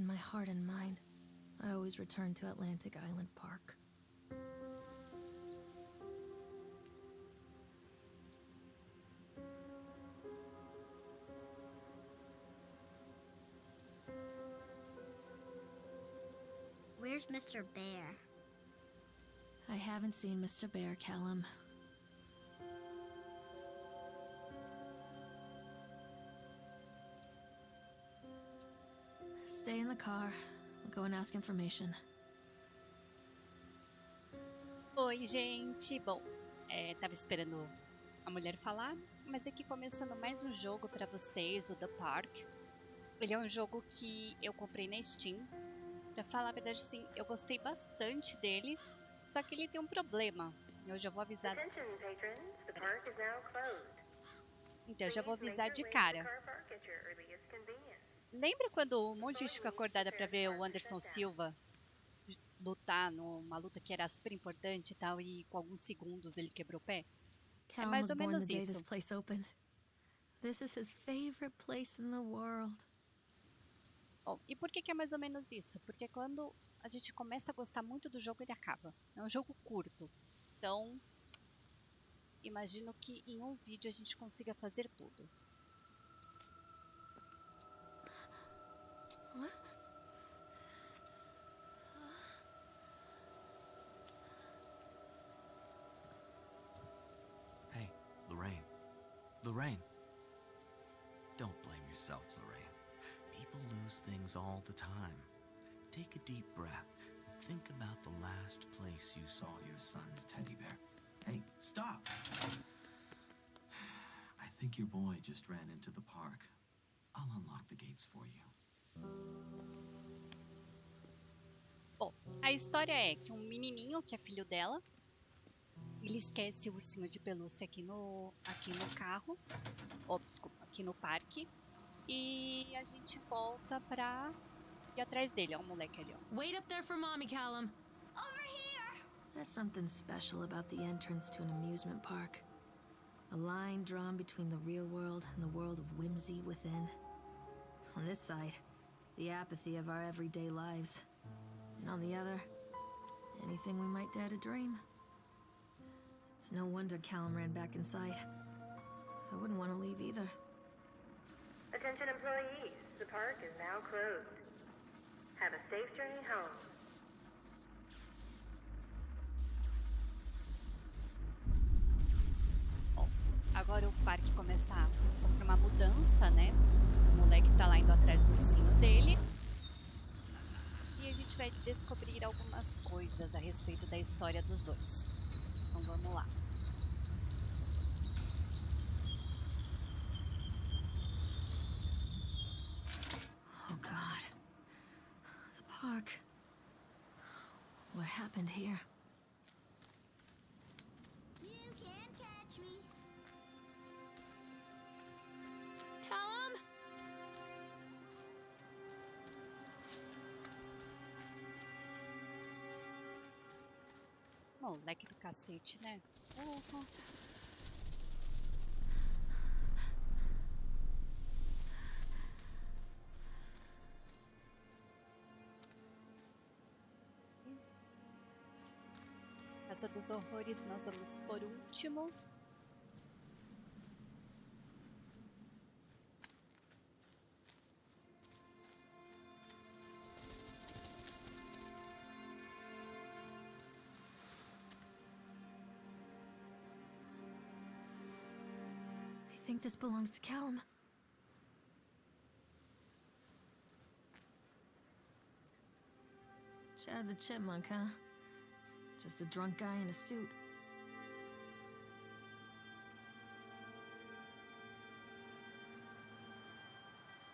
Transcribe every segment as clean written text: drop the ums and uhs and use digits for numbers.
in my heart and mind, I always return to Atlantic Island Park. Where's Mr. Bear? I haven't seen Mr. Bear, Callum. Stay in the car. I'll go and ask information. Oi, gente. Bom, tava esperando a mulher falar, mas aqui começando mais um jogo pra vocês, o The Park. Ele é um jogo que eu comprei na Steam. Pra falar a verdade, sim, eu gostei bastante dele, só que ele tem um problema. Eu já vou avisar. Então, eu já vou avisar de cara. Lembra quando um monte de gente ficou acordada pra ver o Anderson Silva lutar numa luta que era super importante e tal, e com alguns segundos ele quebrou o pé? É mais ou menos isso. This is his favorite place in the world. Bom, e por que é mais ou menos isso? Porque quando a gente começa a gostar muito do jogo, ele acaba. É um jogo curto. Então, imagino que em um vídeo a gente consiga fazer tudo. Hey, Lorraine. Lorraine. Don't blame yourself, Lorraine. People lose things all the time. Take a deep breath and think about the last place you saw your son's teddy bear. Hey, stop! I think your boy just ran into the park. I'll unlock the gates for you. Bom, a história é que um menininho, que é filho dela, ele esquece o ursinho de pelúcia aqui no carro. Desculpa, aqui no parque. E a gente volta pra ir atrás dele. Ó, o moleque ali, ó. Wait up there for mommy, Callum. Over here! There's something special about the entrance to an amusement park. A line drawn between the real world and the world of whimsy within. On this side, the apathy of our everyday lives. And on the other, anything we might dare to dream. It's no wonder Callum ran back inside. I wouldn't want to leave either. Attention employees, the park is now closed. Have a safe journey home. Bom, agora o parque começa a sofrer uma mudança, né? O moleque tá lá indo atrás do ursinho dele. E a gente vai descobrir algumas coisas a respeito da história dos dois. Então vamos lá. Oh God. The park. What happened here? You can't catch me. Callum? Moleque do cacete, né? Uhum. Casa dos Horrores, nós vamos por último. I think this belongs to Callum. Chad the Chipmunk, huh? Just a drunk guy in a suit.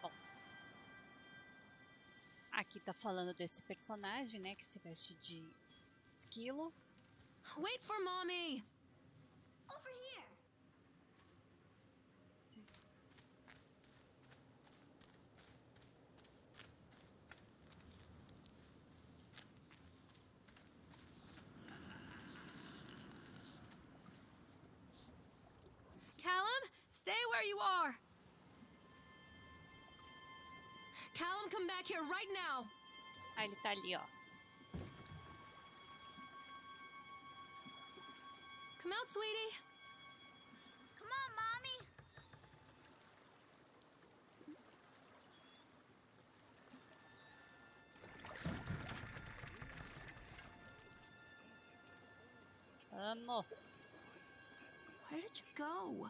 Bom, aqui tá falando desse personagem, né, que se veste de esquilo. Wait for mommy! Over here! Callum, stay where you are! Callum, come back here right now! Ah, ele tá ali, ó. Come out, sweetie! Come on, Mommy. Vamos. Where did you go?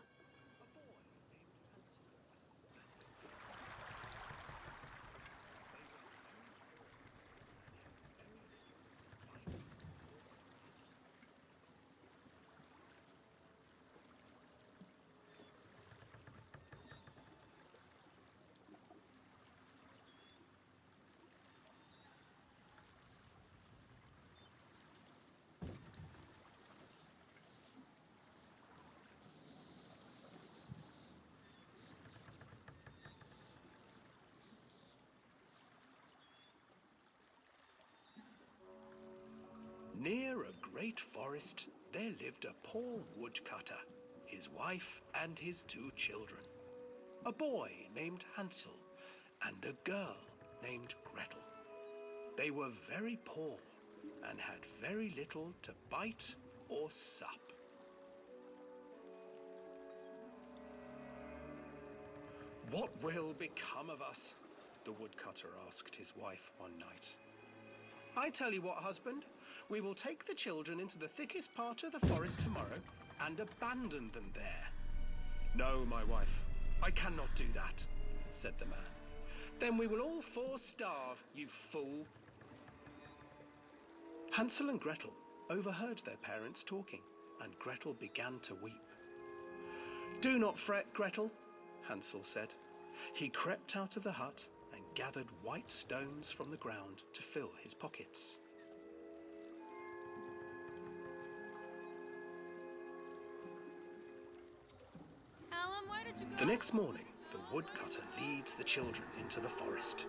Near a great forest, there lived a poor woodcutter, his wife and his 2 children, a boy named Hansel and a girl named Gretel. They were very poor and had very little to bite or sup. "What will become of us?" the woodcutter asked his wife one night. "I tell you what, husband, we will take the children into the thickest part of the forest tomorrow and abandon them there." "No, my wife, I cannot do that," said the man. "Then we will all 4 starve, you fool." Hansel and Gretel overheard their parents talking, and Gretel began to weep. "Do not fret, Gretel," Hansel said. He crept out of the hut and gathered white stones from the ground to fill his pockets. Callum, where did you go? The next morning, the woodcutter leads the children into the forest.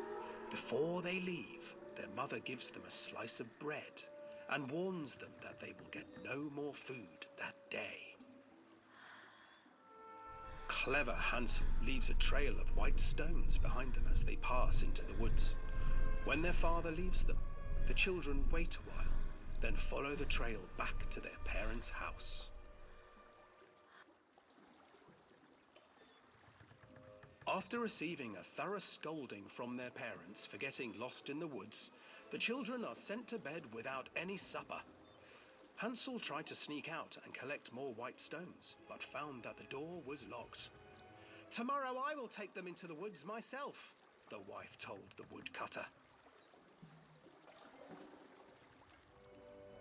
Before they leave, their mother gives them a slice of bread and warns them that they will get no more food that day. Clever Hansel leaves a trail of white stones behind them as they pass into the woods. When their father leaves them, the children wait a while, then follow the trail back to their parents' house. After receiving a thorough scolding from their parents for getting lost in the woods, the children are sent to bed without any supper. Hansel tried to sneak out and collect more white stones, but found that the door was locked. "Tomorrow I will take them into the woods myself," the wife told the woodcutter.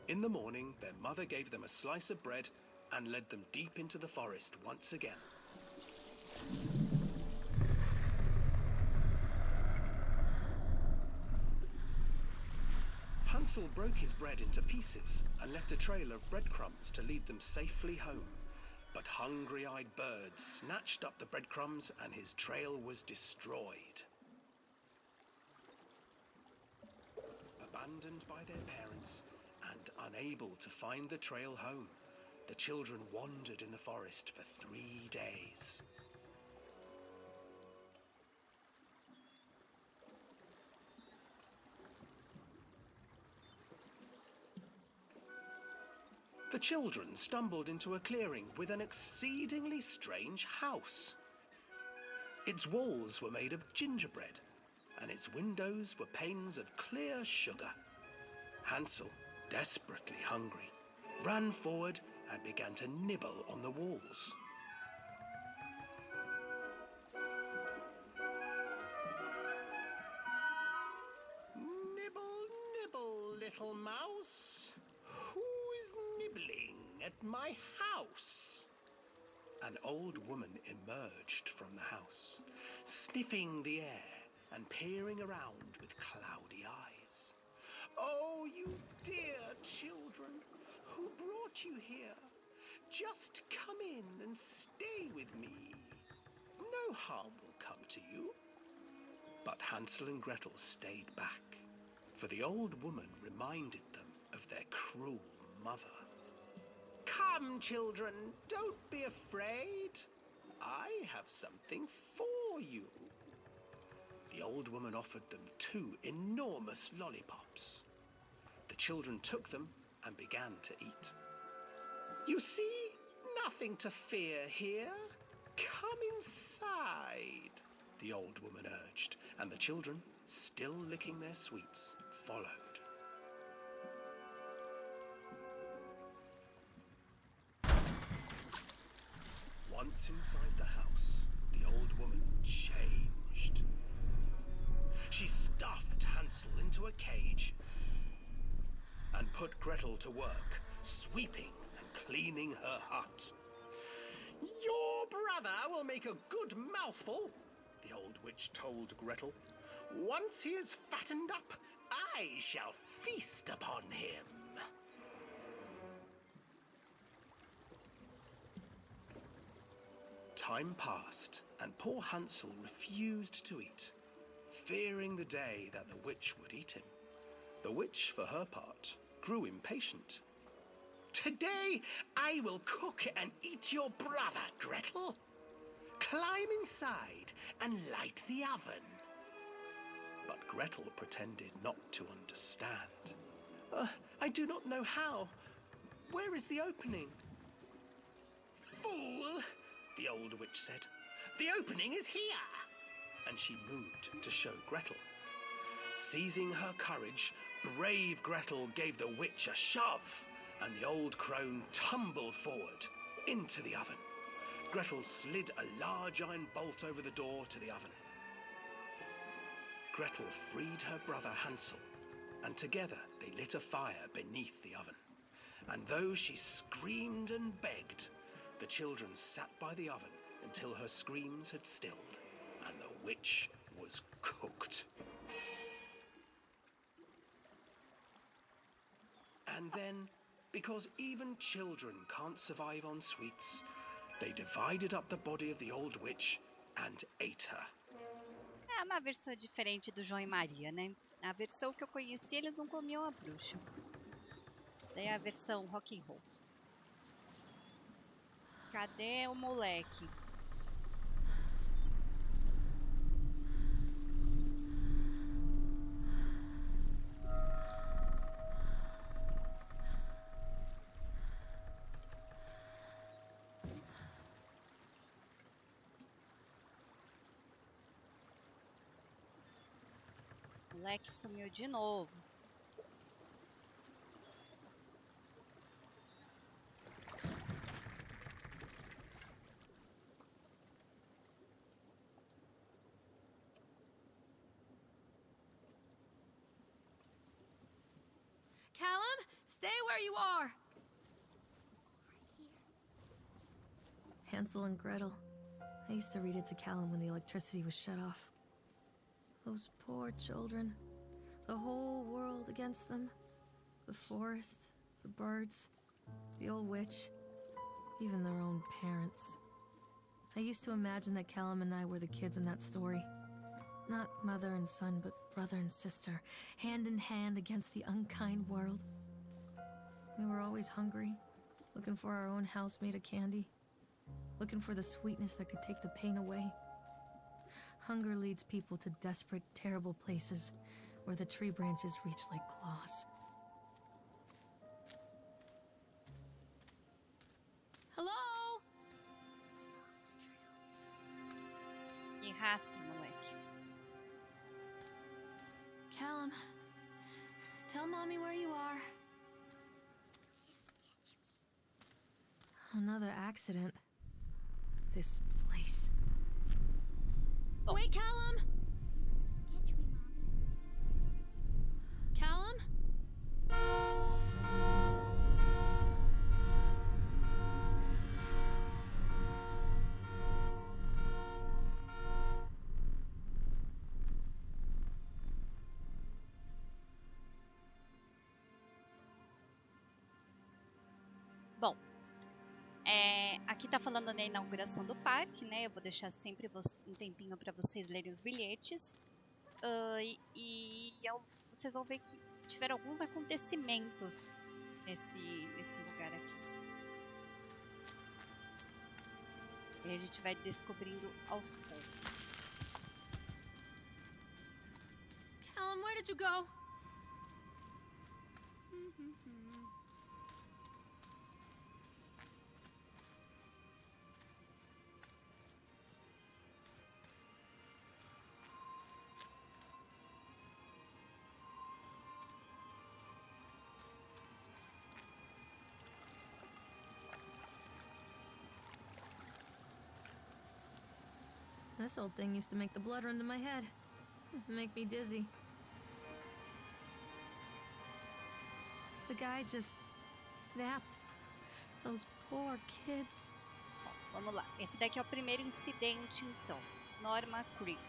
In the morning, their mother gave them a slice of bread and led them deep into the forest once again. Hansel broke his bread into pieces and left a trail of breadcrumbs to lead them safely home. But hungry-eyed birds snatched up the breadcrumbs and his trail was destroyed. Abandoned by their parents and unable to find the trail home, the children wandered in the forest for 3 days. The children stumbled into a clearing with an exceedingly strange house. Its walls were made of gingerbread, and its windows were panes of clear sugar. Hansel, desperately hungry, ran forward and began to nibble on the walls. "Nibble, nibble, little mouse. Who is nibbling at my house?" An old woman emerged from the house, sniffing the air and peering around with cloudy eyes. "Oh, you dear children, who brought you here? Just come in and stay with me. No harm will come to you." But Hansel and Gretel stayed back, for the old woman reminded them of their cruel mother. "Come, children, don't be afraid. I have something for you." The old woman offered them 2 enormous lollipops. The children took them and began to eat. You see, nothing to fear here. Come inside, the old woman urged, and the children, still licking their sweets, followed. Once inside the house, the old woman changed. She stuffed Hansel into a cage and put Gretel to work, sweeping and cleaning her hut. Your brother will make a good mouthful, the old witch told Gretel. Once he is fattened up, I shall feast upon him. Time passed, and poor Hansel refused to eat, fearing the day that the witch would eat him. The witch, for her part, grew impatient. Today I will cook and eat your brother, Gretel. Climb inside and light the oven. But Gretel pretended not to understand. I do not know how. Where is the opening? Fool, the old witch said. The opening is here. And she moved to show Gretel. Seizing her courage, brave Gretel gave the witch a shove, and the old crone tumbled forward into the oven. Gretel slid a large iron bolt over the door to the oven. Gretel freed her brother Hansel, and together they lit a fire beneath the oven. And though she screamed and begged, the children sat by the oven until her screams had stilled, and the witch was cooked. And then, because even children can't survive on sweets, they divided up the body of the old witch and ate her. É uma versão diferente do João e Maria, né? Na versão que eu conheci, eles não comiam a bruxa. Essa daí é a versão rock and roll. Cadê o moleque? O moleque sumiu de novo. Callum, stay where you are! Hansel and Gretel. I used to read it to Callum when the electricity was shut off. Those poor children. The whole world against them. The forest, the birds, the old witch, even their own parents. I used to imagine that Callum and I were the kids in that story. Not mother and son, but brother and sister, hand in hand against the unkind world. We were always hungry, looking for our own house made of candy, looking for the sweetness that could take the pain away. Hunger leads people to desperate, terrible places where the tree branches reach like claws. Hello? Que rastro, moleque. Callum, tell Mommy where you are. Another accident. This place. Oh. Wait, Callum! Catch me, Mommy. Callum? Bom, aqui tá falando na inauguração do parque, né? Eu vou deixar sempre um tempinho para vocês lerem os bilhetes. Vocês vão ver que tiveram alguns acontecimentos nesse lugar aqui. E a gente vai descobrindo aos poucos. Callum, where did you go? This old thing used to make the blood run to my head. Make me dizzy. The guy just snapped. Those poor kids. Bom, vamos lá. Esse daqui é o primeiro incidente, então. Norma Creed.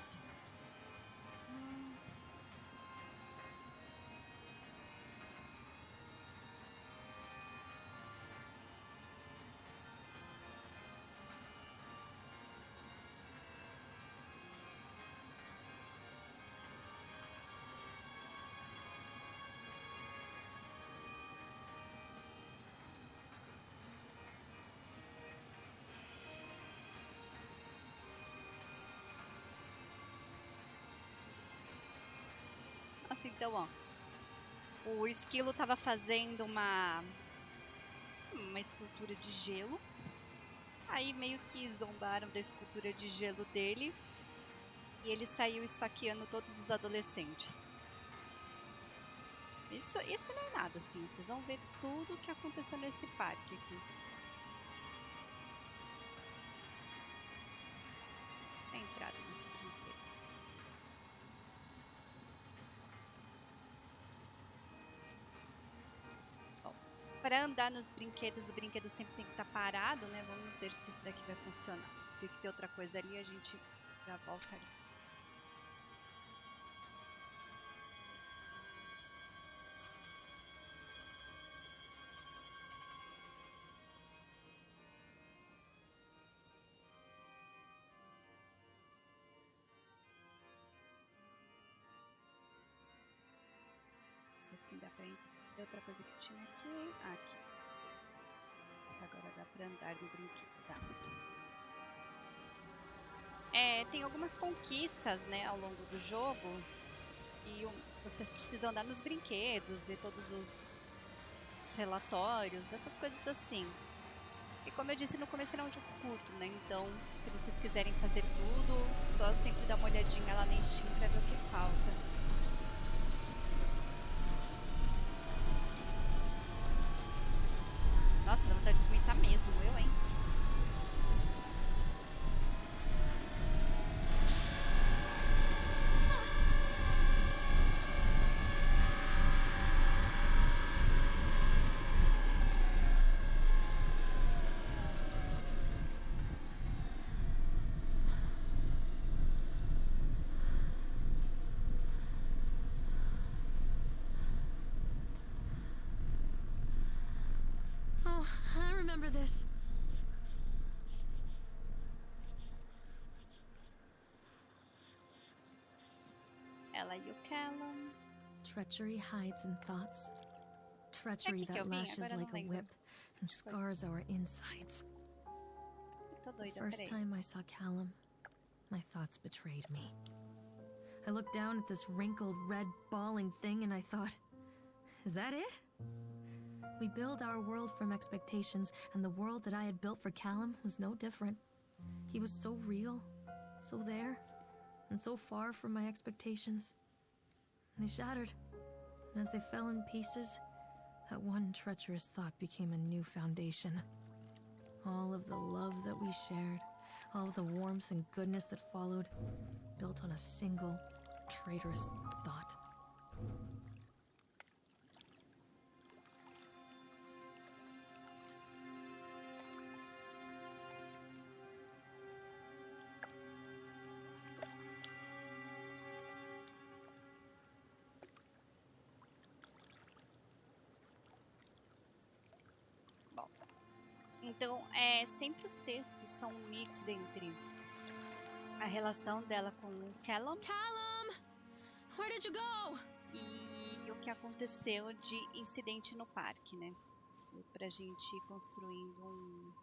Nossa, então, ó. O esquilo tava fazendo uma escultura de gelo. Aí meio que zombaram da escultura de gelo dele. E ele saiu esfaqueando todos os adolescentes. Isso não é nada, assim. Vocês vão ver tudo o que aconteceu nesse parque aqui. A entrada desse brinquedo. Bom, para andar nos brinquedos, o brinquedo sempre tem que estar parado, né? Vamos ver se esse daqui vai funcionar. Se tem que ter outra coisa ali, a gente já volta ali. Assim dá pra entrar. Outra coisa que tinha aqui. Aqui. Essa agora dá pra andar no brinquedo. Tá. Tem algumas conquistas, né, ao longo do jogo. E vocês precisam andar nos brinquedos, ver todos os relatórios, essas coisas assim. E como eu disse no começo, ele é um jogo curto, né? Então, se vocês quiserem fazer tudo, só sempre dá uma olhadinha lá na Steam pra ver o que falta. Nossa, dá vontade de vomitar mesmo, eu, hein? Oh, I remember this. Ela e o Callum. Treachery hides in thoughts. Treachery que eu that vi? lashes Agora eu like não a lembro. whip and scars our insides. Tô The doida, first peraí. time I saw Callum, my thoughts betrayed me. I looked down at this wrinkled, red, bawling thing and I thought, is that it? We build our world from expectations, and the world that I had built for Callum was no different. He was so real, so there, and so far from my expectations. They shattered, and as they fell in pieces, that one treacherous thought became a new foundation. All of the love that we shared, all of the warmth and goodness that followed, built on a single, traitorous thought. Então, sempre os textos são um mix entre a relação dela com o Callum Callum! Where did you go? e o que aconteceu de incidente no parque, né? Pra gente ir construindo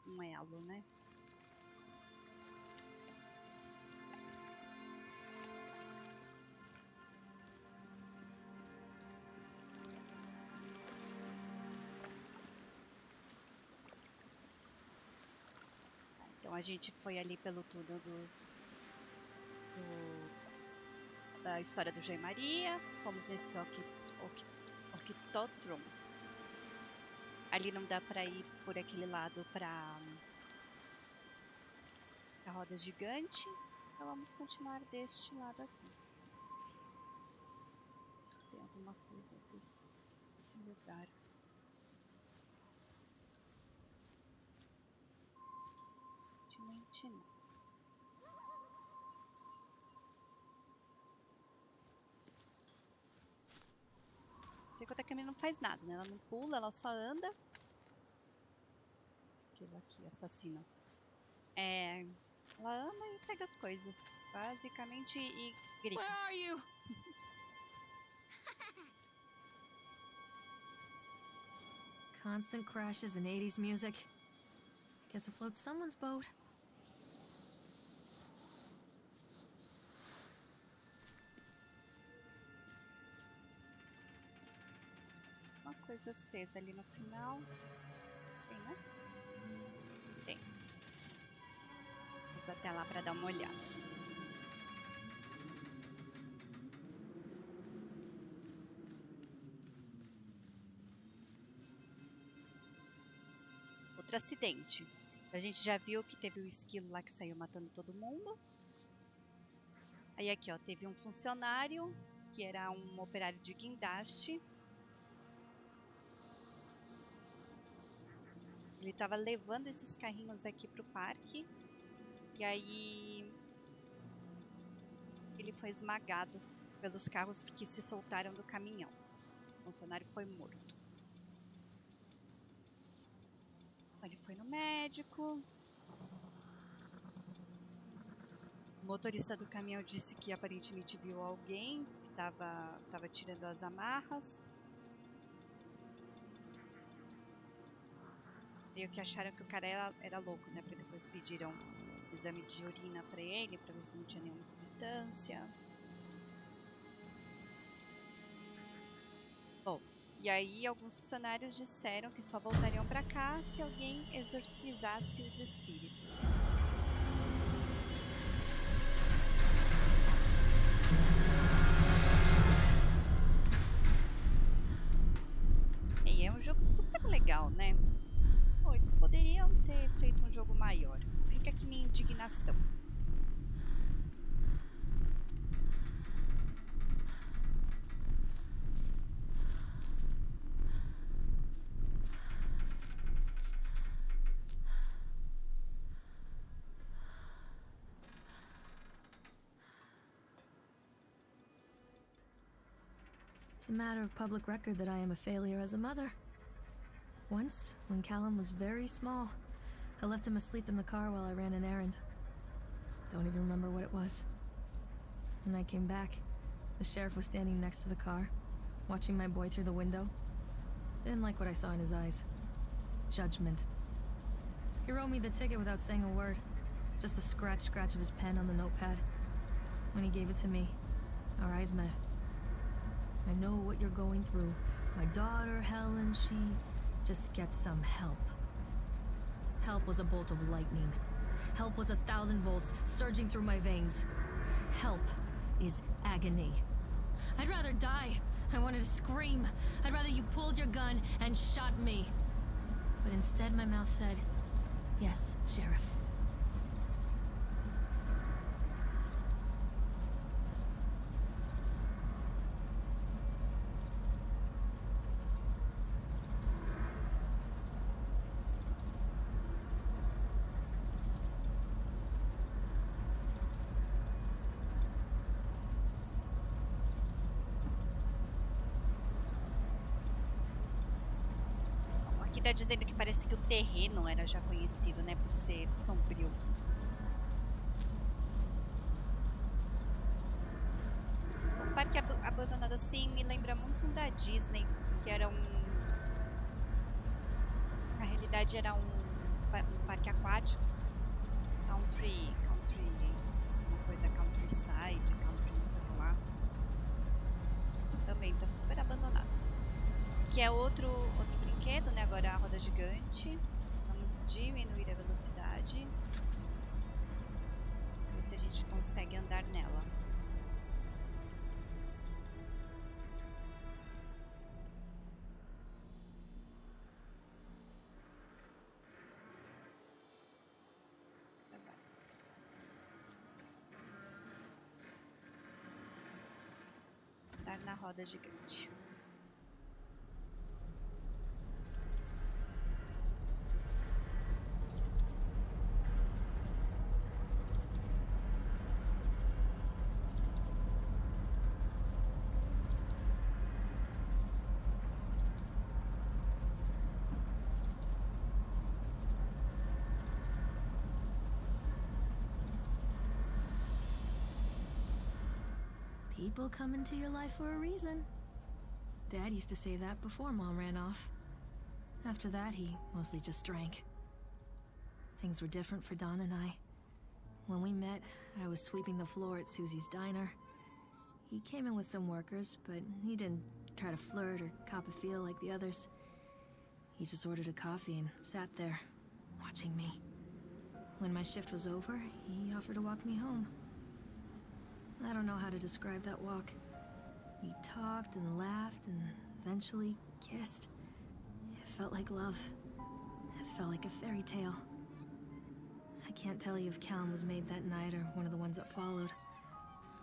um elo, né? a gente foi ali pelo túnel da história do João e Maria. Fomos nesse Octotron. Ali não dá pra ir por aquele lado pra a roda gigante. Então vamos continuar deste lado aqui. Se tem alguma coisa desse lugar. Aparentemente não. Sei que a Camila não faz nada, né? Ela não pula, ela só anda. Esquilo aqui, assassino. Ela anda e pega as coisas, basicamente, e grita. Where are you? Constant crashes and 80s music. Guess it floats someone's boat. Uma coisa acesa ali no final. Tem, né? Tem. Vamos até lá para dar uma olhada. Outro acidente. A gente já viu que teve o esquilo lá que saiu matando todo mundo. Aí aqui, ó, teve um funcionário que era um operário de guindaste. Ele estava levando esses carrinhos aqui pro parque. E aí ele foi esmagado pelos carros que se soltaram do caminhão. O funcionário foi morto. Ele foi no médico. O motorista do caminhão disse que aparentemente viu alguém que estava tirando as amarras. E o que acharam que o cara era louco, né? Porque depois pediram um exame de urina pra ele, pra ver se não tinha nenhuma substância. Bom, e aí alguns funcionários disseram que só voltariam pra cá se alguém exorcizasse os espíritos. E é um jogo super legal, né? Eles poderiam ter feito um jogo maior. Fica aqui minha indignação. It's a matter of public record that I am a failure as a mother. Once, when Callum was very small, I left him asleep in the car while I ran an errand. Don't even remember what it was. When I came back, the sheriff was standing next to the car, watching my boy through the window. I didn't like what I saw in his eyes. Judgment. He wrote me the ticket without saying a word. Just the scratch of his pen on the notepad. When he gave it to me, our eyes met. I know what you're going through. My daughter, Helen, she just gets some help. Help was a bolt of lightning. Help was 1,000 volts surging through my veins. Help is agony. I'd rather die. I wanted to scream. I'd rather you pulled your gun and shot me. But instead my mouth said, "Yes, Sheriff." Aqui tá dizendo que parece que o terreno era já conhecido, né, por ser sombrio. O parque abandonado assim me lembra muito um da Disney, que era na realidade era um parque aquático, country, uma coisa countryside, country não sei o que lá. Também tá super abandonado. Que é outro brinquedo, né? Agora a roda gigante. Vamos diminuir a velocidade. se a gente consegue andar nela. Andar na roda gigante. People come into your life for a reason. Dad used to say that before Mom ran off. After that, he mostly just drank. Things were different for Don and I. When we met, I was sweeping the floor at Susie's diner. He came in with some workers, but he didn't try to flirt or cop a feel like the others. He just ordered a coffee and sat there, watching me. When my shift was over, he offered to walk me home. I don't know how to describe that walk. We talked and laughed and eventually kissed. It felt like love. It felt like a fairy tale. I can't tell you if Callum was made that night or one of the ones that followed.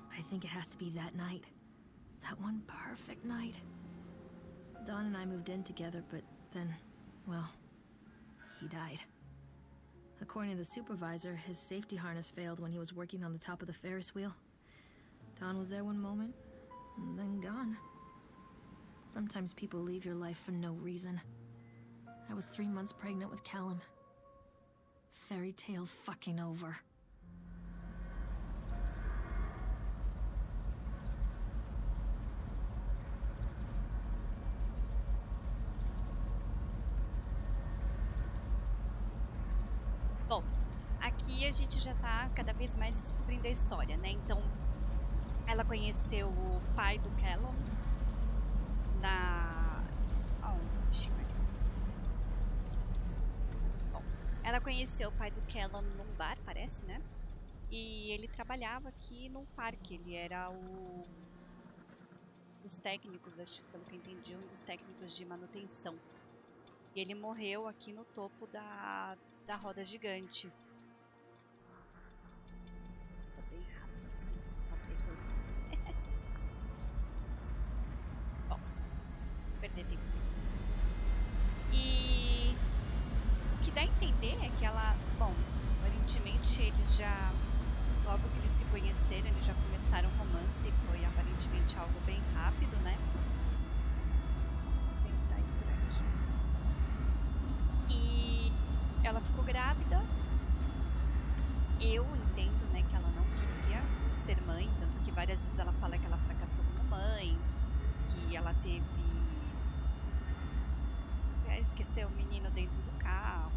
But I think it has to be that night. That one perfect night. Dawn and I moved in together, but then, well, he died. According to the supervisor, his safety harness failed when he was working on the top of the Ferris wheel. Dawn was there one moment, and then gone. Sometimes people leave your life for no reason. I was 3 months pregnant with Callum. Fairy tale fucking over. Bom, aqui a gente já tá cada vez mais descobrindo a história, né? Então, ela conheceu o pai do Callum na... Bom, ela conheceu o pai do Callum num bar, parece, né? E ele trabalhava aqui num parque. Ele era dos técnicos, acho que pelo que eu entendi, um dos técnicos de manutenção. E ele morreu aqui no topo da roda gigante. Tô bem rápido assim. Bom, não perder tempo nisso. E o que dá a entender é que ela, bom, aparentemente eles já, logo que eles se conheceram, eles já começaram um romance, foi aparentemente algo bem rápido, né? Vou tentar ir por aqui. E ela ficou grávida. Eu entendo, né, que ela não queria ser mãe, tanto que várias vezes ela fala que ela fracassou como mãe, que ela teve... esqueceu o menino dentro do carro.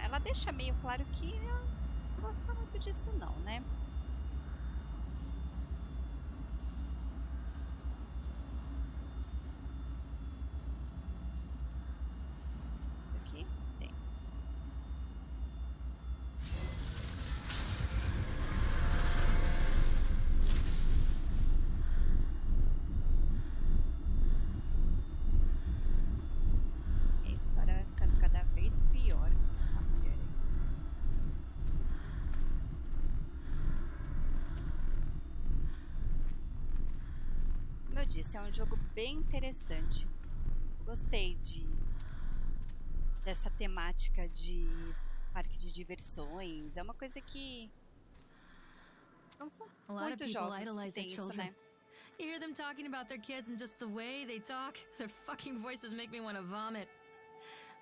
Ela deixa meio claro que ela não gosta muito disso não, né? Isso aqui tem. A história vai ficando cada vez pior com essa mulher aí. Como eu disse, é um jogo bem interessante. Gostei dessa temática de parque de diversões. É uma coisa que não são muitos jogos que tem isso, né? You hear them talking about their kids and just the way they talk, their fucking voices make me want to vomit.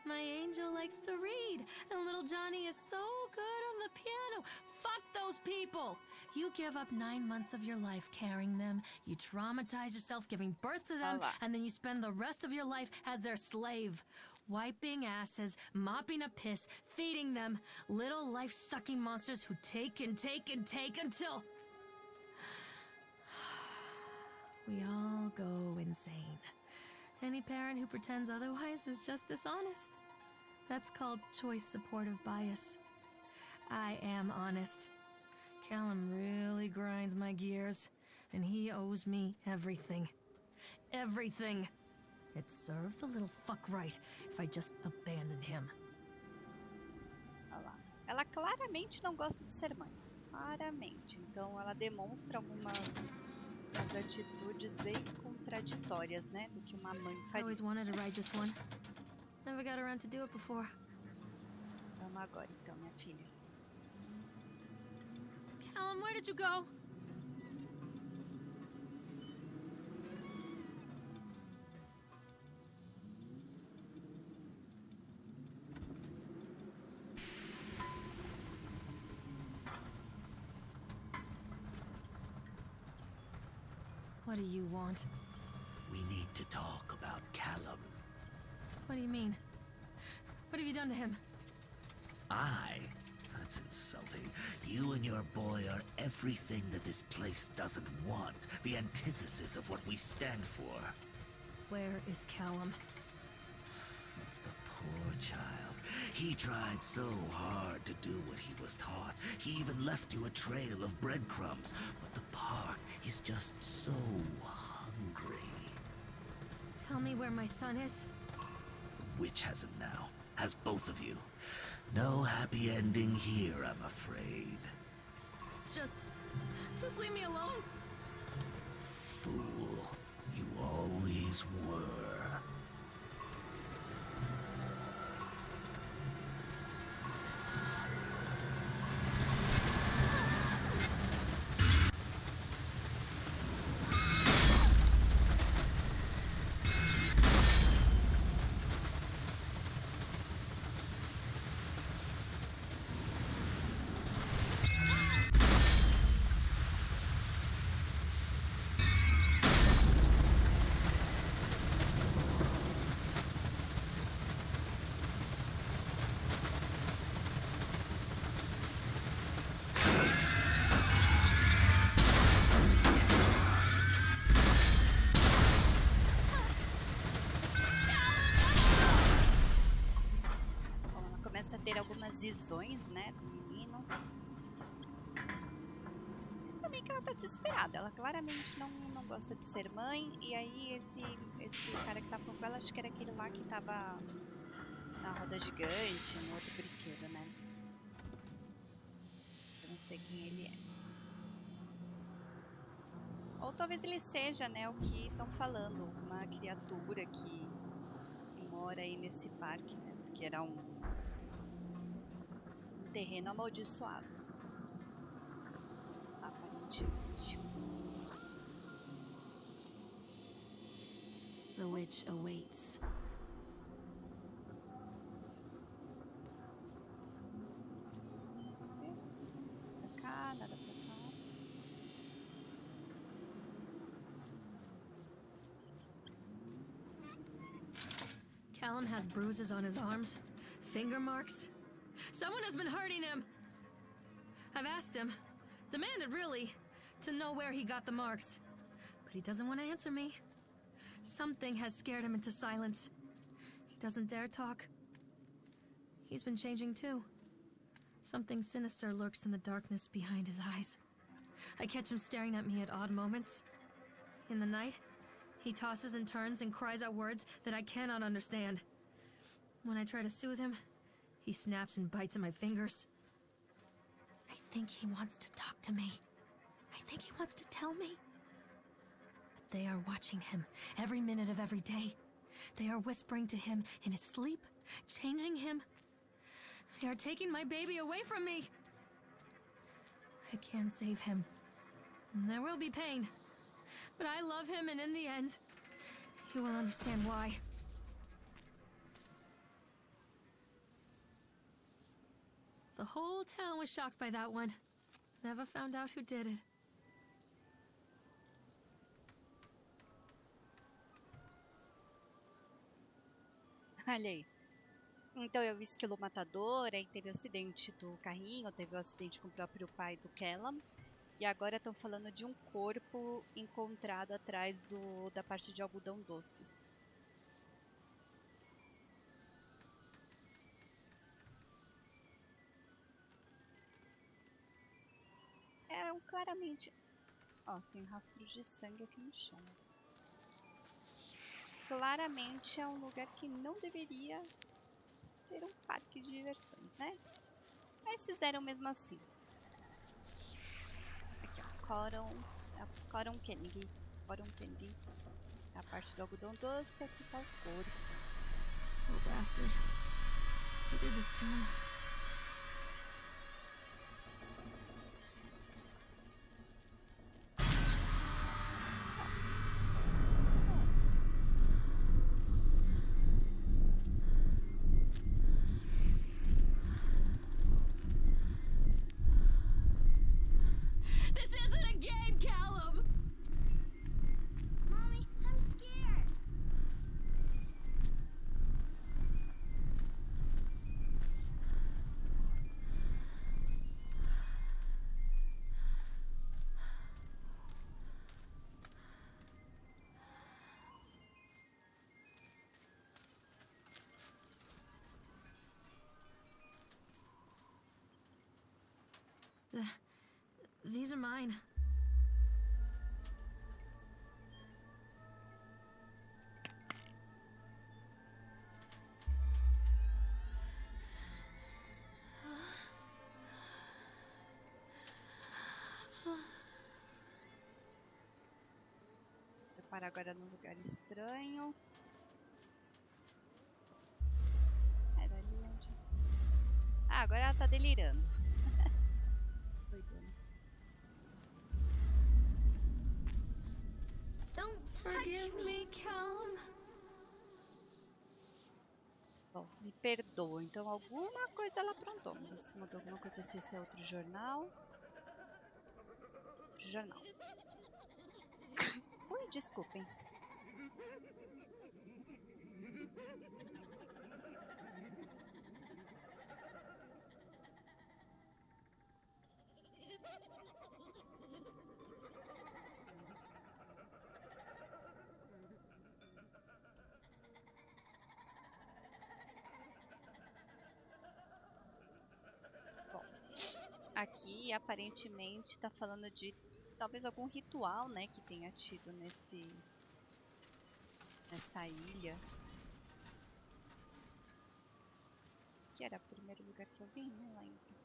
My angel likes to read, and little Johnny is so good on the piano. Fuck those people! You give up 9 months of your life carrying them, you traumatize yourself giving birth to them, and then you spend the rest of your life as their slave. Wiping asses, mopping a piss, feeding them, little life-sucking monsters who take and take and take until... we all go insane. Any parent who pretends otherwise is just dishonest. That's called choice supportive bias. I am honest. Callum really grinds my gears, and he owes me everything. Everything. It'd serve the little fuck right if I just abandoned him. Olha lá. Ela claramente não gosta de ser mãe. Claramente. Então ela demonstra algumas atitudes bem contraditórias, né? Do que uma mãe I faria. always wanted to ride this one. Never got around to do it before. Vamos agora então, minha filha. Callum, where did you go? What do you want? We need to talk about Callum. What do you mean? What have you done to him? That's insulting. You and your boy are everything that this place doesn't want. The antithesis of what we stand for. Where is Callum? The poor child. He tried so hard to do what he was taught. He even left you a trail of breadcrumbs. But the park is just so hungry. Tell me where my son is. The witch has him now. Has both of you. No happy ending here, I'm afraid. Just leave me alone. Fool. You always were. Ter algumas visões, né, do menino. Também que ela tá desesperada. Ela claramente não gosta de ser mãe. E aí esse cara que tava com ela, acho que era aquele lá que tava na roda gigante, no outro brinquedo, né? Eu não sei quem ele é. Ou talvez ele seja, né, o que estão falando, uma criatura que mora aí nesse parque, né? Que era um terreno amaldiçoado, aparentemente. The witch awaits. Isso. Pra cá, nada pra cá. Callum has bruises on his arms, finger marks. Someone has been hurting him. I've asked him, demanded really, to know where he got the marks. But he doesn't want to answer me. Something has scared him into silence. He doesn't dare talk. He's been changing too. Something sinister lurks in the darkness behind his eyes. I catch him staring at me at odd moments. In the night, he tosses and turns and cries out words that I cannot understand. When I try to soothe him, he snaps and bites at my fingers. I think he wants to talk to me. I think he wants to tell me. But they are watching him every minute of every day. They are whispering to him in his sleep, changing him. They are taking my baby away from me. I can save him. There will be pain. But I love him, and in the end, you will understand why. The whole town was shocked by that one. Never found out who did it. Olha aí. Então eu esquilo matador, aí teve o acidente do carrinho, teve o acidente com o próprio pai do Callum. E agora estão falando de um corpo encontrado atrás da parte de algodão doces. claramente... Ó, tem rastro de sangue aqui no chão. Claramente é um lugar que não deveria ter um parque de diversões, né? Mas fizeram mesmo assim. Aqui, ó. Cotton candy. Cotton candy. É a parte do algodão doce. Aqui tá o couro. Oh, bastard. Who did this to him? This isn't a game, Callum! Mommy, I'm scared. These are mine. Vou parar agora num lugar estranho. Era ali onde... Ah, agora ela tá delirando. Doidona. Don't Forgive touch me, Callum. Bom, me perdoa. Então alguma coisa ela aprontou. Vamos ver se mudou alguma coisa. Se esse é outro jornal. Outro jornal. Ui, desculpem. Bom, aqui aparentemente tá falando de talvez algum ritual, né, que tenha tido nessa ilha. Que era o primeiro lugar que eu vim, não lembro.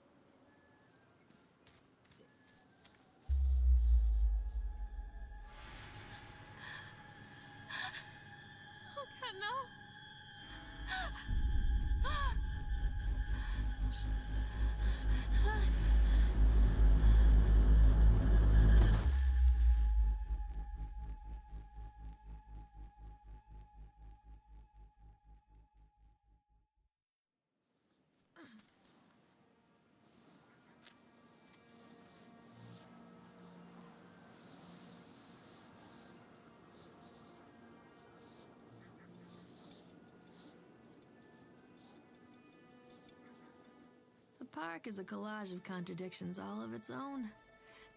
No. The park is a collage of contradictions all of its own.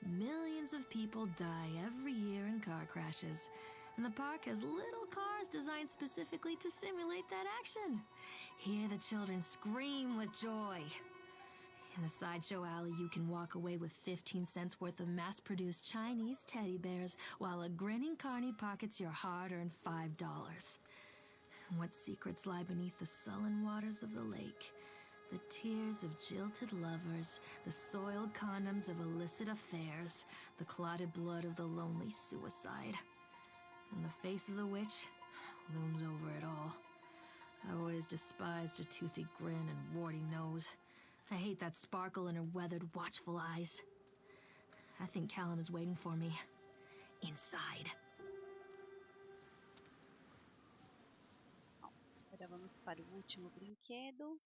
Millions of people die every year in car crashes, and the park has little cars designed specifically to simulate that action. Hear the children scream with joy. In the sideshow alley, you can walk away with 15 cents worth of mass-produced Chinese teddy bears, while a grinning carny pockets your hard-earned $5. What secrets lie beneath the sullen waters of the lake? The tears of jilted lovers, the soiled condoms of illicit affairs, the clotted blood of the lonely suicide. And the face of the witch looms over it all. I've always despised her toothy grin and warty nose. I hate that sparkle in her weathered, watchful eyes. I think Callum is waiting for me. Inside. Bom, agora vamos para o último brinquedo.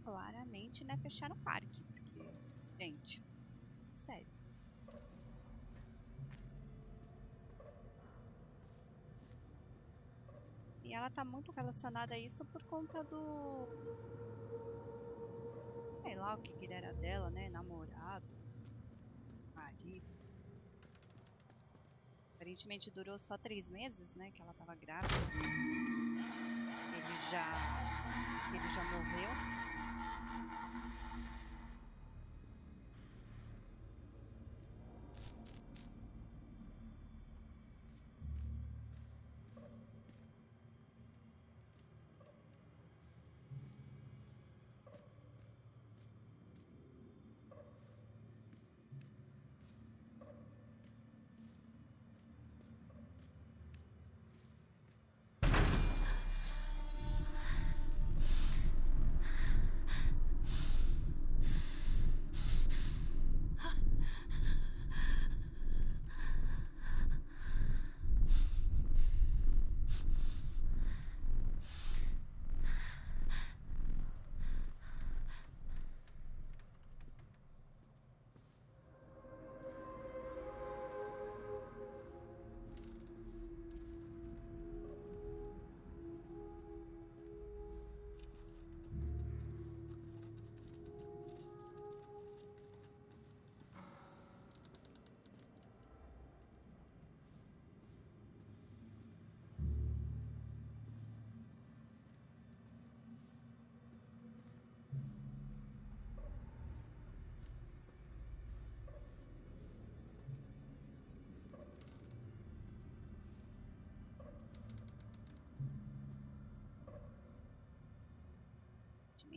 claramente, né, fechar o parque, porque, gente, sério. E ela tá muito relacionada a isso por conta do... sei lá o que que ele era dela, né? Namorado, marido. Aparentemente durou só 3 meses, né? Que ela tava grávida. Ele já morreu.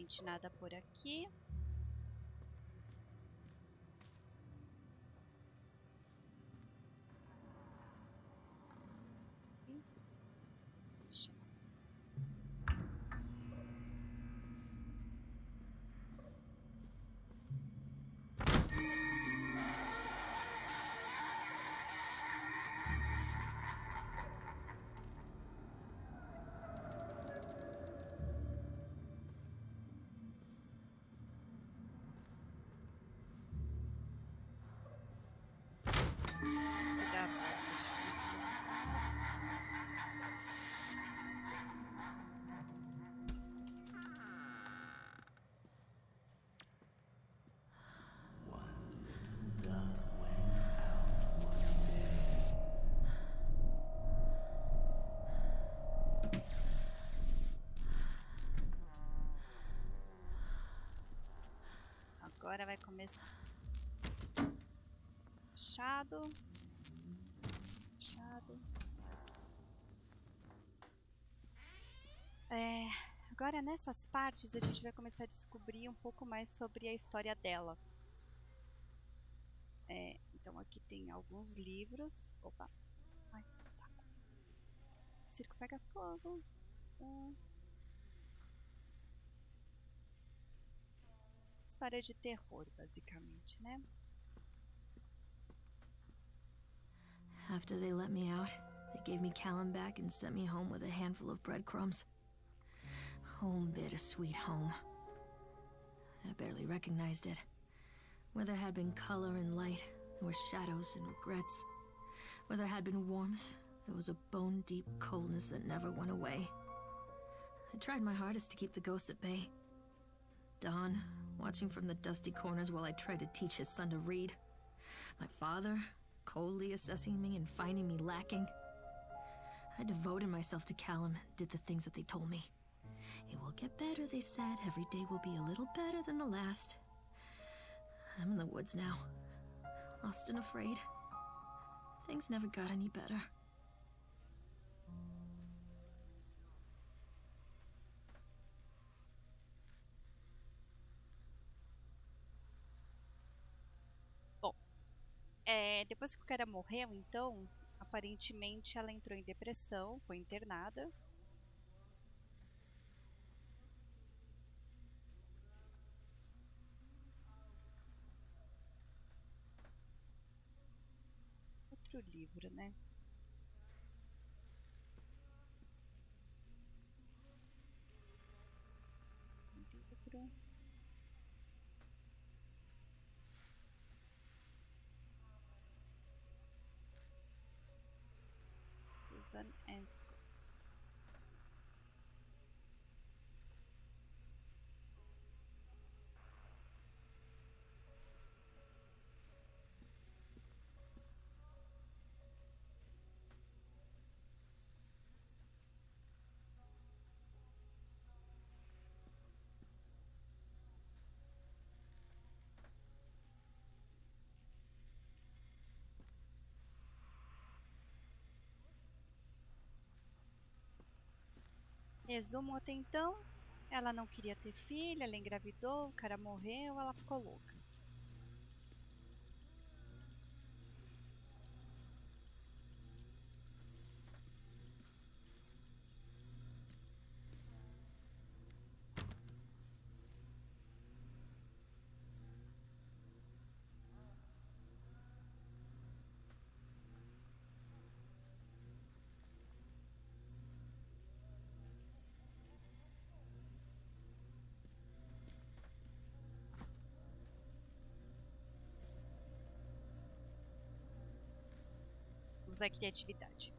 Aparentemente nada por aqui. Agora vai começar. Fechado. Agora nessas partes a gente vai começar a descobrir um pouco mais sobre a história dela. Então aqui tem alguns livros. Opa! Ai, que saco. O circo pega fogo. História de terror, basicamente, né? After they let me out, they gave me Callum back and sent me home with a handful of breadcrumbs. Home, bittersweet home. I barely recognized it. Where there had been color and light, there were shadows and regrets. Where there had been warmth, there was a bone-deep coldness that never went away. I tried my hardest to keep the ghosts at bay. Don, watching from the dusty corners while I tried to teach his son to read. My father, coldly assessing me and finding me lacking. I devoted myself to Callum and did the things that they told me. It will get better, they said. Every day will be a little better than the last. I'm in the woods now, lost and afraid. Things never got any better. Bom, depois que o cara morreu, então, aparentemente ela entrou em depressão, foi internada. Outro livro, né? Livro. Susan and Scott. Resumo até então, ela não queria ter filho, ela engravidou, o cara morreu, ela ficou louca. Usar criatividade.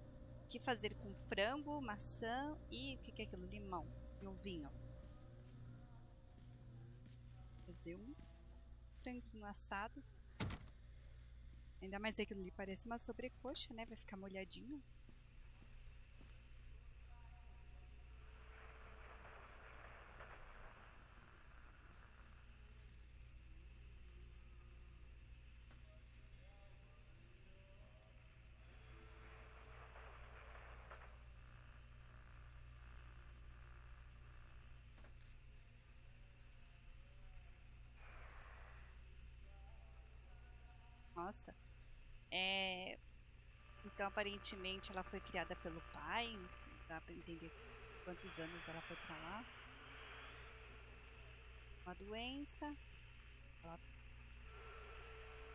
O que fazer com frango, maçã e o que é aquilo? Limão e um vinho. Fazer um franguinho assado. Ainda mais aquilo ali parece uma sobrecoxa, né? Vai ficar molhadinho. Nossa. Então, aparentemente, ela foi criada pelo pai. Não dá pra entender quantos anos ela foi pra lá. Uma doença.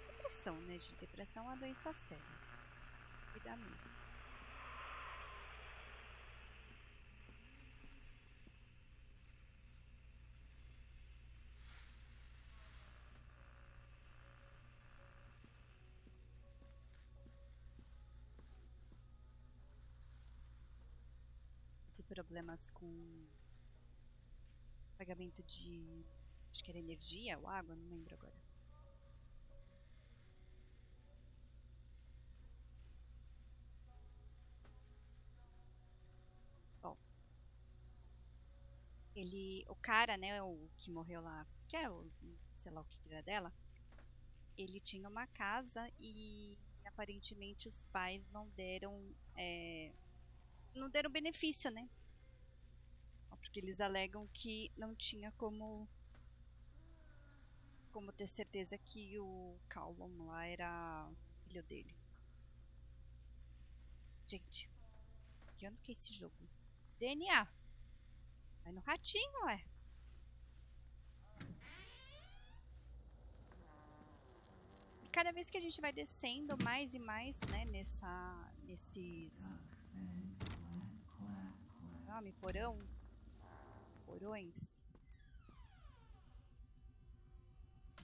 Depressão, né, gente? Depressão é uma doença séria. Cuidar mesmo. Tem problemas com pagamento de... acho que era energia ou água, não lembro agora. Bom. O cara, né, o que morreu lá, que era o, sei lá o que era dela, ele tinha uma casa e aparentemente os pais não deram benefício, né? Porque eles alegam que não tinha como ter certeza que o Callum lá era filho dele. Gente, que ano que é esse jogo? DNA. Vai no ratinho, ué. E cada vez que a gente vai descendo mais e mais, né, nesses... nome, porões,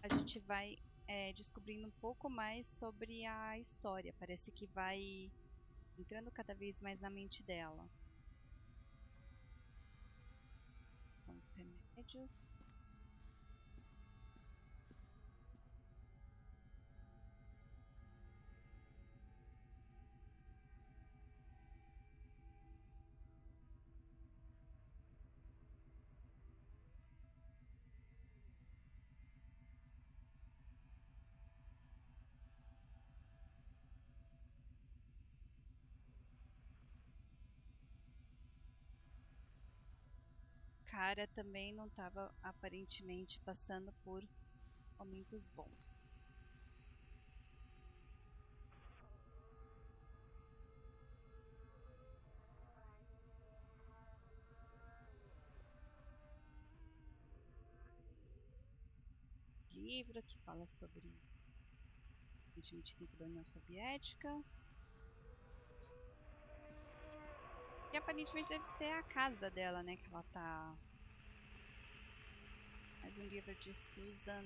a gente vai descobrindo um pouco mais sobre a história. Parece que vai entrando cada vez mais na mente dela. São os remédios. Cara também não estava aparentemente passando por momentos bons. Livro que fala sobre aparentemente tempo da União Soviética. E aparentemente deve ser a casa dela, né, que ela tá. Mais um livro de Susan.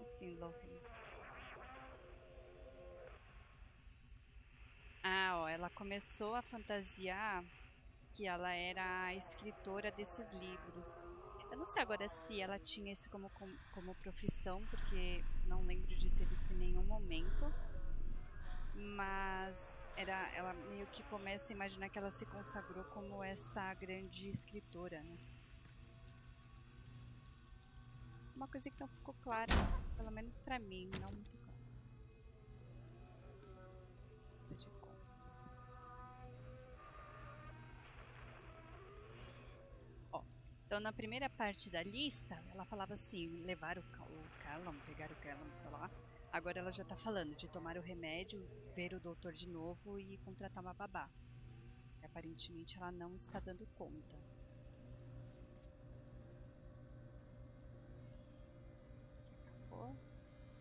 Assim, Lohan. Ah, ó, ela começou a fantasiar que ela era a escritora desses livros. Eu não sei agora se ela tinha isso como profissão, porque não lembro de ter visto em nenhum momento. Mas ela meio que começa a imaginar que ela se consagrou como essa grande escritora, né? Uma coisa que não ficou clara, pelo menos pra mim, não muito clara. Bastante contas. Ó, então na primeira parte da lista, ela falava assim, levar o Callum, pegar o Callum, sei lá. Agora ela já tá falando de tomar o remédio, ver o doutor de novo e contratar uma babá. E, aparentemente ela não está dando conta. Acabou.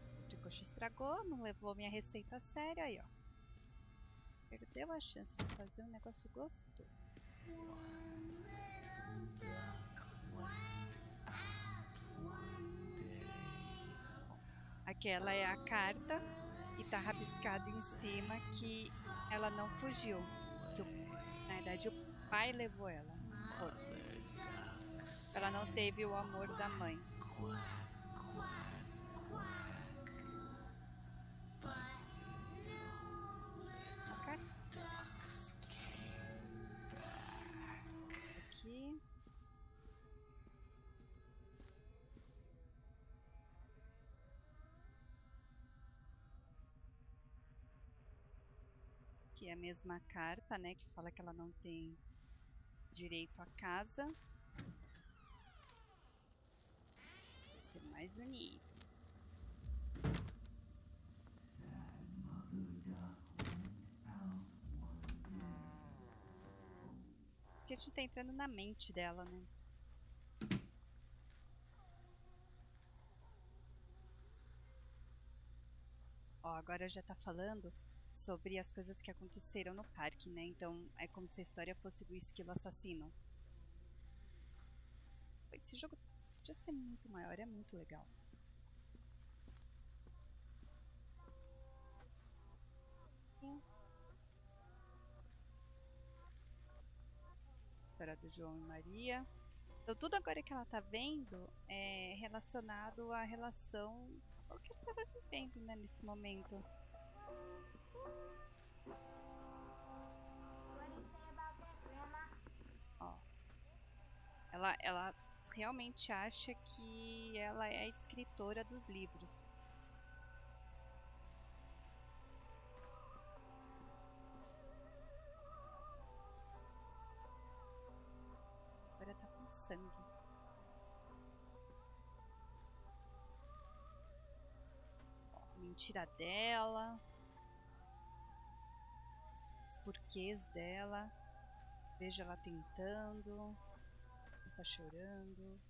O sobrecoxa estragou, não levou minha receita a sério, aí ó. Perdeu a chance de fazer um negócio gostoso. Aquela é a carta e tá rabiscado em cima que ela não fugiu. Que na verdade o pai levou ela. Forças. Ela não teve o amor da mãe. Essa carta. Aqui. Aqui é a mesma carta, né? Que fala que ela não tem direito à casa. Vai ser mais unido. Isso que a gente tá entrando na mente dela, né? Ó, agora já tá falando sobre as coisas que aconteceram no parque, né? Então é como se a história fosse do esquilo assassino. Esse jogo podia ser muito maior, é muito legal. História do João e Maria. Então tudo agora que ela tá vendo é relacionado à relação ao que ela tava vivendo, né, nesse momento. Ó. Ela realmente acha que ela é a escritora dos livros. Agora tá com sangue. Ó, mentira dela. Os porquês dela. Veja ela tentando. Está chorando.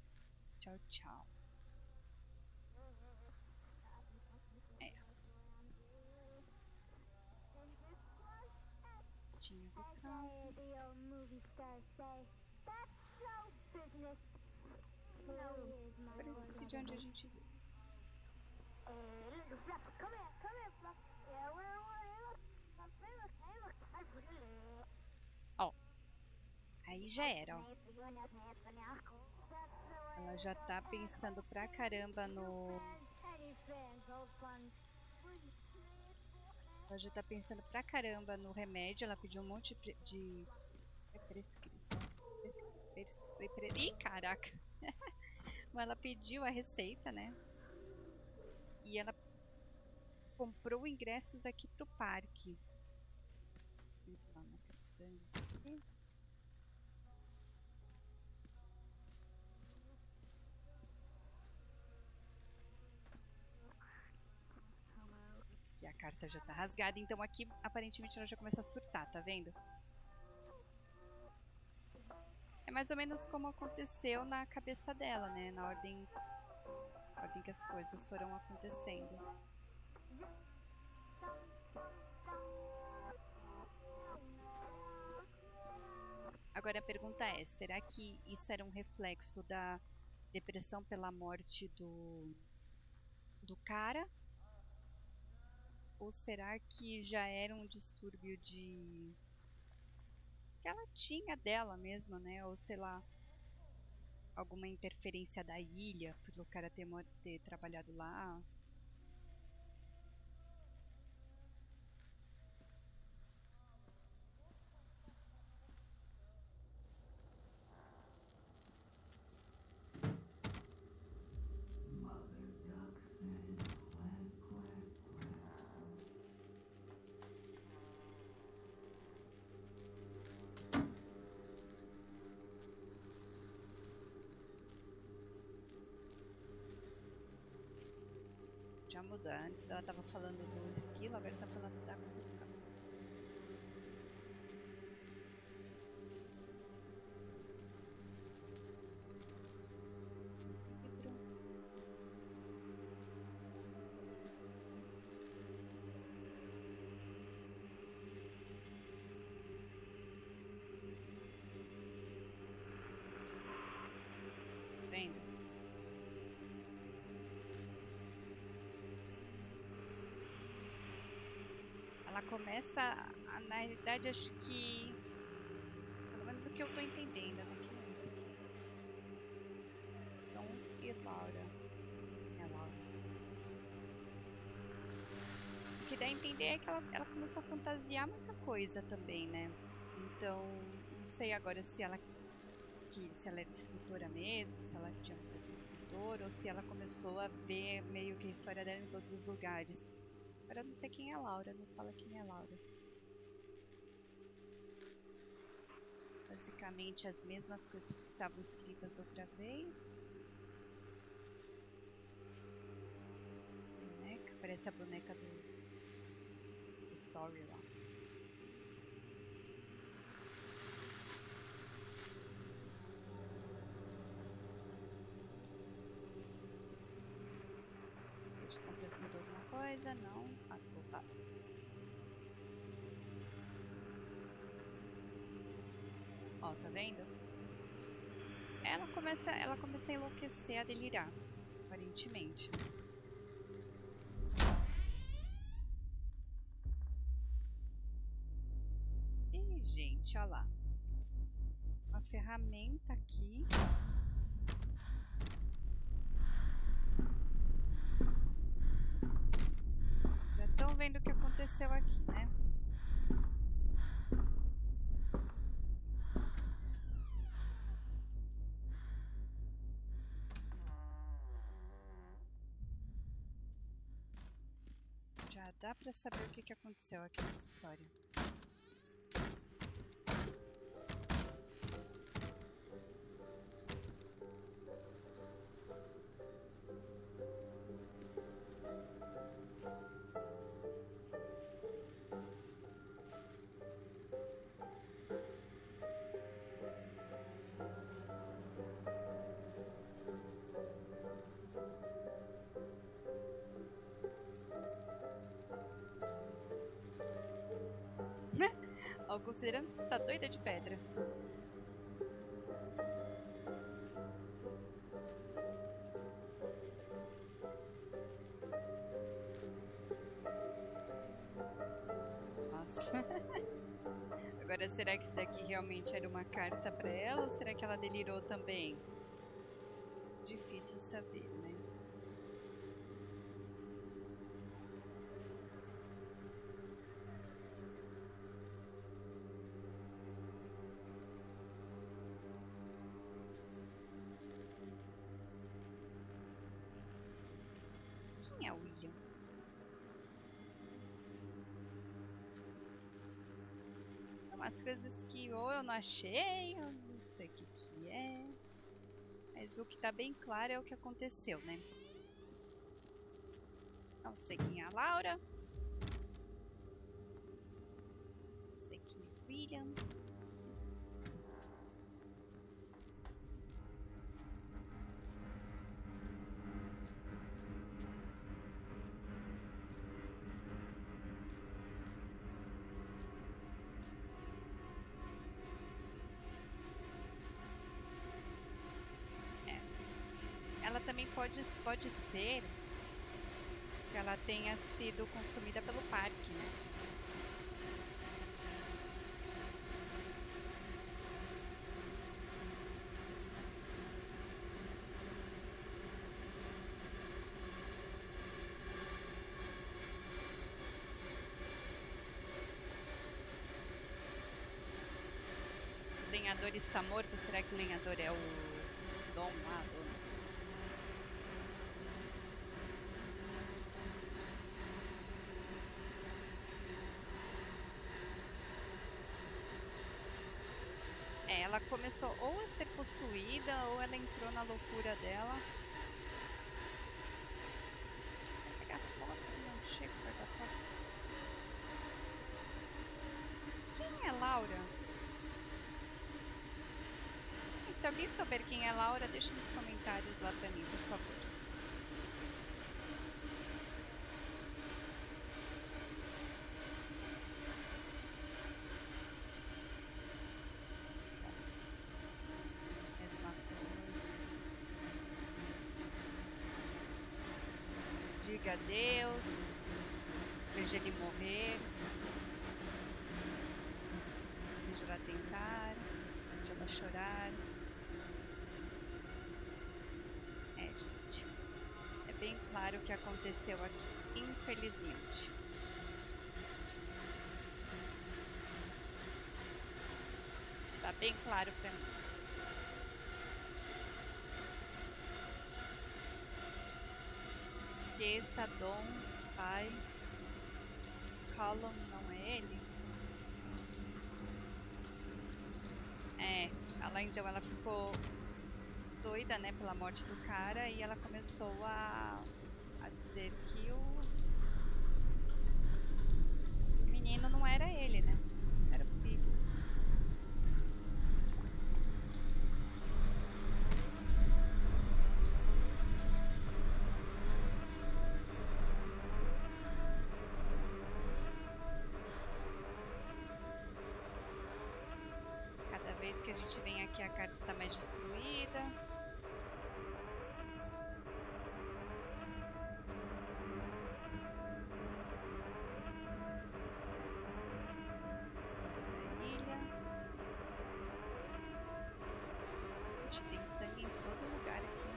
Tchau, tchau. É. Tinha recado. Agora eu esqueci de onde a gente viu. Ó. Aí já era, ó. Ela já tá pensando pra caramba no... Ela já tá pensando pra caramba no remédio. Ela pediu um monte de... prescrição. Ih, caraca. Mas ela pediu a receita, né? E ela comprou ingressos aqui pro parque. Escrito lá na sangue. Aqui a carta já tá rasgada, então aqui aparentemente ela já começa a surtar, tá vendo? É mais ou menos como aconteceu na cabeça dela, né? Na ordem que as coisas foram acontecendo. Agora a pergunta é, será que isso era um reflexo da depressão pela morte do cara? Ou será que já era um distúrbio de... que ela tinha dela mesma, né? Ou sei lá, alguma interferência da ilha, pelo cara ter trabalhado lá. Já mudou. Antes ela tava falando do esquilo, agora tá falando da cuca. Vendo? Ela começa, na realidade, acho que, pelo menos o que eu tô entendendo, né? Quem é esse aqui? John e Laura. É Laura. O que dá a entender é que ela começou a fantasiar muita coisa também, né? Então, não sei agora se ela era escritora mesmo, se ela tinha vontade de ser escritora, ou se ela começou a ver meio que a história dela em todos os lugares. Agora eu não sei quem é Laura, não fala quem é Laura. Basicamente as mesmas coisas que estavam escritas outra vez. Boneca, parece a boneca do Story lá. Lista de compras mudou alguma coisa? Não. Ah, opa. Ó, tá vendo? Ela começa a enlouquecer, a delirar, aparentemente. Ih, gente, olha lá. Uma ferramenta aqui. Já estão vendo o que aconteceu aqui, né? Já dá pra saber o que aconteceu aqui nessa história. Ó, considerando que você tá doida de pedra. Nossa. Agora, será que isso daqui realmente era uma carta pra ela ou será que ela delirou também? Difícil saber, né? Quem é o William? Umas coisas que ou eu não achei, eu não sei o que é. Mas o que tá bem claro é o que aconteceu, né? Não sei quem é a Laura. Não sei quem é o William. Ela também pode ser que ela tenha sido consumida pelo parque, né? Se o lenhador está morto, será que o lenhador é o Dom lá? Ela começou ou a ser possuída ou ela entrou na loucura dela. Vou pegar foto, não chego perto da foto. Quem é Laura? Gente, se alguém souber quem é Laura, deixa nos comentários lá pra mim, por favor. Mesma coisa. Diga adeus. Veja ele morrer. Veja ela tentar. Veja ela chorar. Gente. É bem claro o que aconteceu aqui, infelizmente. Está bem claro pra mim. Esqueça, Dom, pai. Callum não é ele? Ela ficou doida, né, pela morte do cara e ela começou a dizer que o menino não era ele, né? Era o filho. Cada vez que a gente vem aqui a carta tá mais destruída. Tem sangue em todo lugar aqui.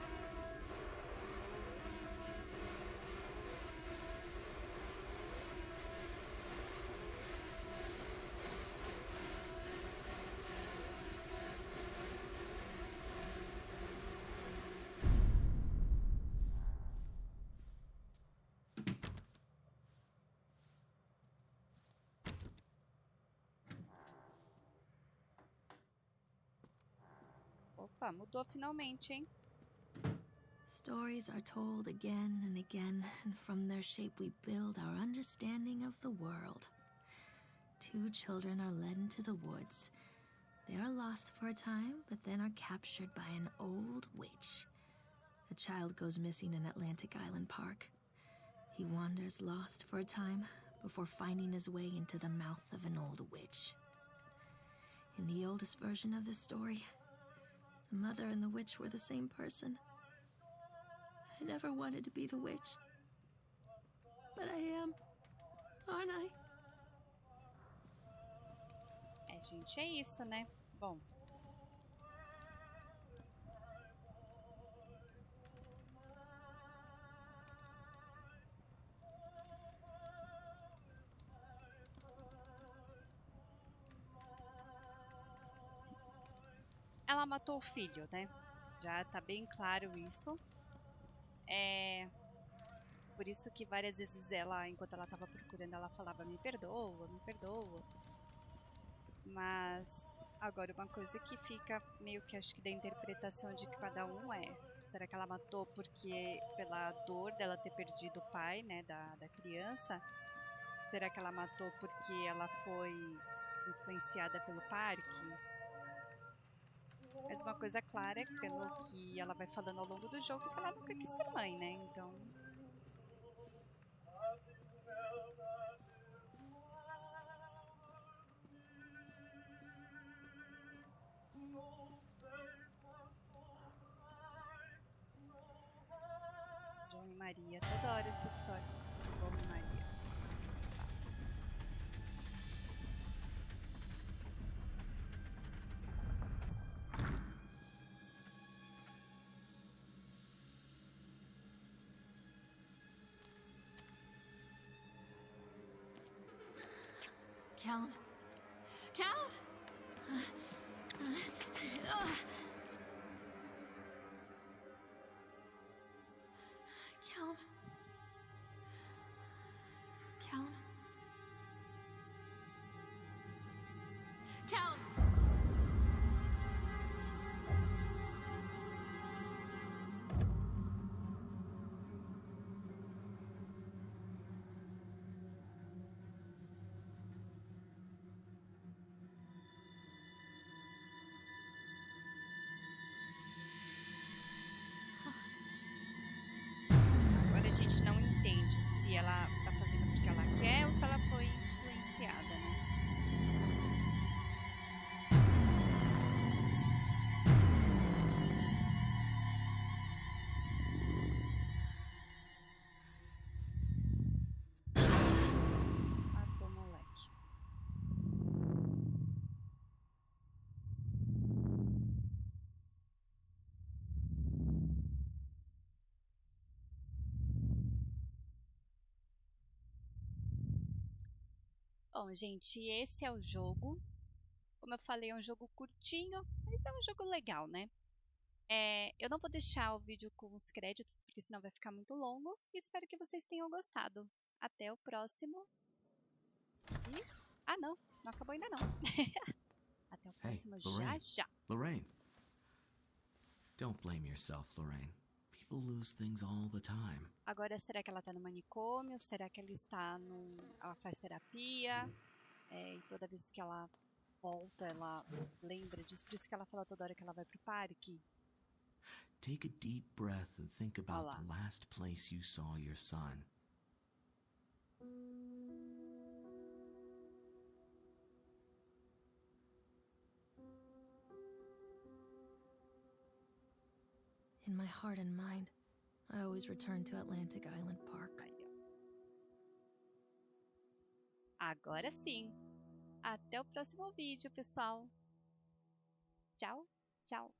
Opa, mudou finalmente, hein? Stories are told again and again, and from their shape we build our understanding of the world. Two children are led into the woods. They are lost for a time, but then are captured by an old witch. A child goes missing in Atlantic Island Park. He wanders lost for a time before finding his way into the mouth of an old witch. In the oldest version of this story, the mother and the witch were the same person. I never wanted to be the witch. But I am, aren't I? Gente, é isso, né? Bom. Ela matou o filho, né? Já tá bem claro isso. Por isso que várias vezes ela, enquanto ela tava procurando, ela falava me perdoa, me perdoa. Mas agora uma coisa que fica meio que acho que da interpretação de cada um é: será que ela matou porque pela dor dela ter perdido o pai, né, da criança? Será que ela matou porque ela foi influenciada pelo parque? Mas uma coisa clara é que pelo que ela vai falando ao longo do jogo, que ela nunca quis ser mãe, né? Então João e Maria, toda hora essa história. Callum? Callum? Callum? Callum? Callum! Agora a gente não entende se ela tá fazendo porque ela quer ou se ela foi influenciada, né? Matou o moleque. Bom, gente, esse é o jogo. Como eu falei, é um jogo curtinho, mas é um jogo legal, né? Eu não vou deixar o vídeo com os créditos, porque senão vai ficar muito longo. E espero que vocês tenham gostado. Até o próximo. E... Ah, não. Não acabou ainda não. Até o Hey, próximo Lorraine. já. Lorraine. Don't blame yourself, Lorraine. People lose things all the time. Agora, será que ela tá no manicômio? Será que ela está no... Ela faz terapia? E toda vez que ela volta, ela lembra disso. Por isso que ela fala toda hora que ela vai pro parque. Take a deep breath and think about Olá. the last place you saw your son. In my heart and mind, I always return to Atlantic Island Park. Aí, ó. Agora sim. Até o próximo vídeo, pessoal. Tchau, tchau.